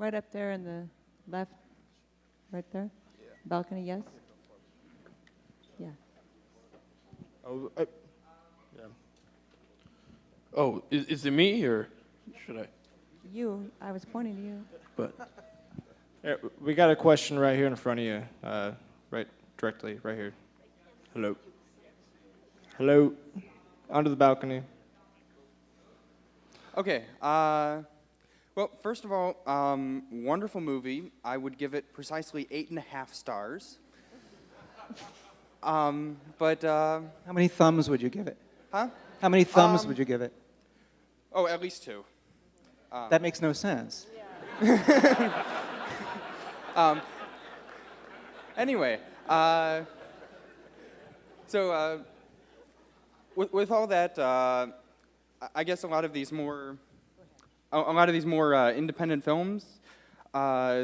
Right up there in the left, right there. Yeah. Balcony, yes? Yeah. Oh, yeah. Oh, is it me or should I? You, I was pointing to you. But Yeah, we got a question right here in front of you, right directly, right here. Hello. Hello. Onto the balcony. Okay. Well, first of all, wonderful movie. I would give it precisely 8.5 stars. But How many thumbs would you give it? huh? How many thumbs would you give it? Oh, at least 2. That makes no sense. Anyway, so with all that, I guess a lot of these more independent films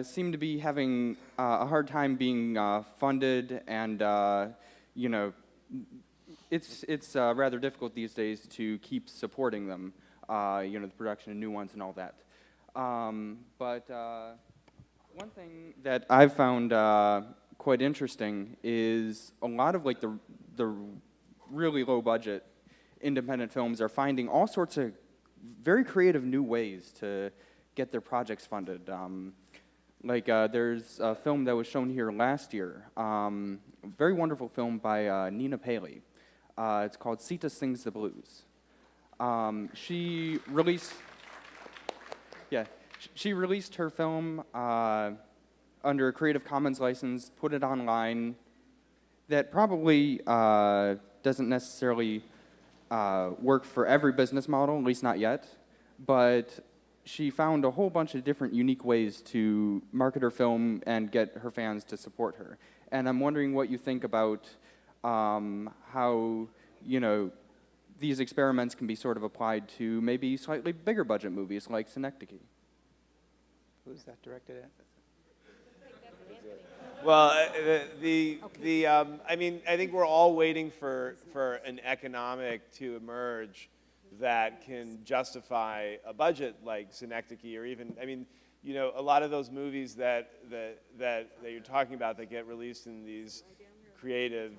seem to be having a hard time being funded, and it's rather difficult these days to keep supporting them. The production of new ones and all that. But one thing that I've found quite interesting is a lot of like the really low budget independent films are finding all sorts of very creative new ways to get their projects funded. There's a film that was shown here last year, a very wonderful film by Nina Paley. It's called Sita Sings the Blues. She released her film under a Creative Commons license, put it online. That probably doesn't necessarily work for every business model, at least not yet, but she found a whole bunch of different unique ways to market her film and get her fans to support her. And I'm wondering what you think about how, these experiments can be sort of applied to maybe slightly bigger budget movies like Synecdoche. Who's that directed at? Well, I think we're all waiting for an economic to emerge that can justify a budget like Synecdoche, or even, a lot of those movies that you're talking about that get released in these creative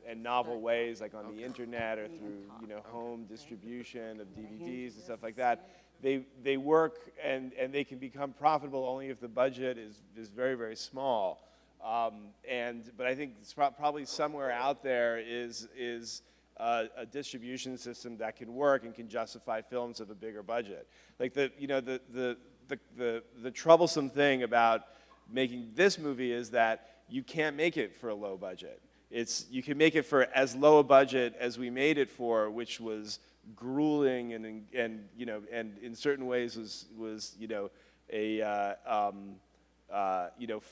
and novel ways, like on the internet or through home distribution of DVDs and stuff like that. They work and they can become profitable only if the budget is very, very small. But I think it's probably somewhere out there is a distribution system that can work and can justify films of a bigger budget. Like the troublesome thing about making this movie is that you can't make it for a low budget. You can make it for as low a budget as we made it for, which was grueling and in certain ways was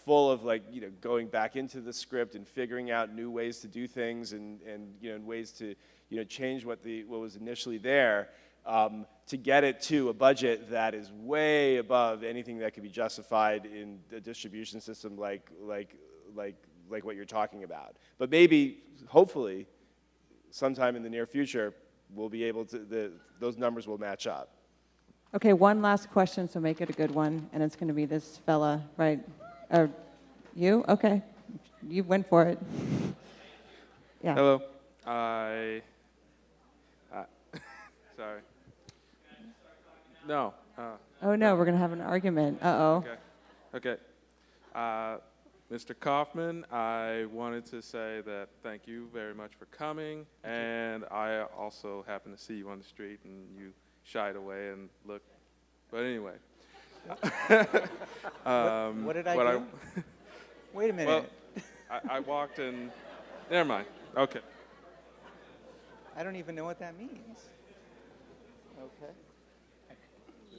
full of going back into the script and figuring out new ways to do things and ways to change what was initially there, to get it to a budget that is way above anything that could be justified in a distribution system like what you're talking about. But maybe, hopefully, sometime in the near future, we'll be able to, those numbers will match up. Okay, one last question, so make it a good one, and it's going to be this fella, right? Or you? Okay, you went for it. Yeah. Hello. Sorry. No. Oh no, we're going to have an argument. Uh-oh. Okay. Mr. Kaufman, I wanted to say that thank you very much for coming, and I also happened to see you on the street, and you shied away and looked. But anyway. What did I do? Wait a minute. Well, I walked in. Never mind. Okay. I don't even know what that means. Okay.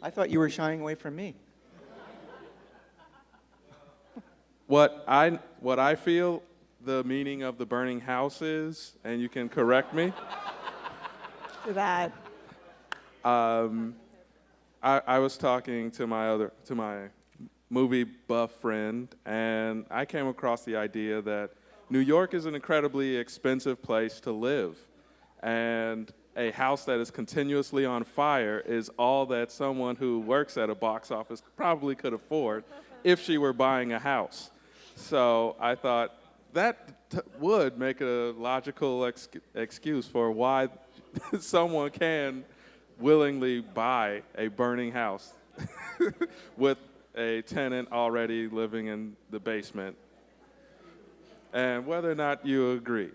I thought you were shying away from me. What I feel the meaning of the burning house is, and you can correct me. To that. I was talking to my movie buff friend, and I came across the idea that New York is an incredibly expensive place to live, and a house that is continuously on fire is all that someone who works at a box office probably could afford if she were buying a house. So I thought that would make a logical excuse for why someone can willingly buy a burning house with a tenant already living in the basement, and whether or not you agree.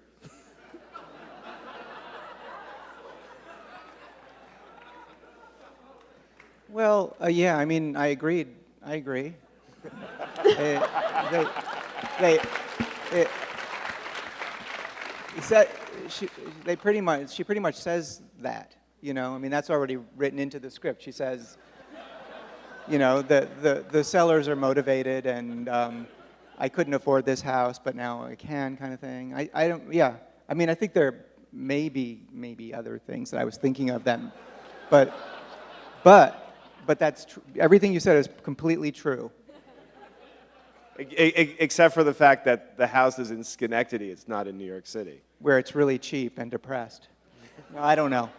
Well, yeah, I mean, I agreed. I agree. they, they, it, he said, she pretty much says that, you know, I mean, that's already written into the script. She says, you know, the sellers are motivated, and I couldn't afford this house, but now I can, kind of thing. I don't, yeah. I mean, I think there may be other things that I was thinking of then, but that's true. Everything you said is completely true. Except for the fact that the house is in Schenectady, it's not in New York City. Where it's really cheap and depressed. No, I don't know.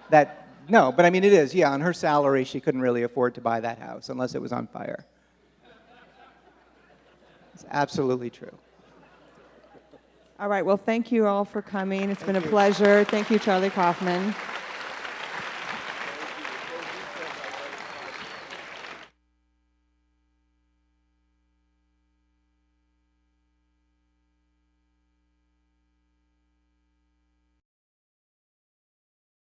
No, but I mean, it is. Yeah, on her salary, she couldn't really afford to buy that house unless it was on fire. It's absolutely true. All right, well, thank you all for coming. It's been a pleasure. Thank you, Charlie Kaufman.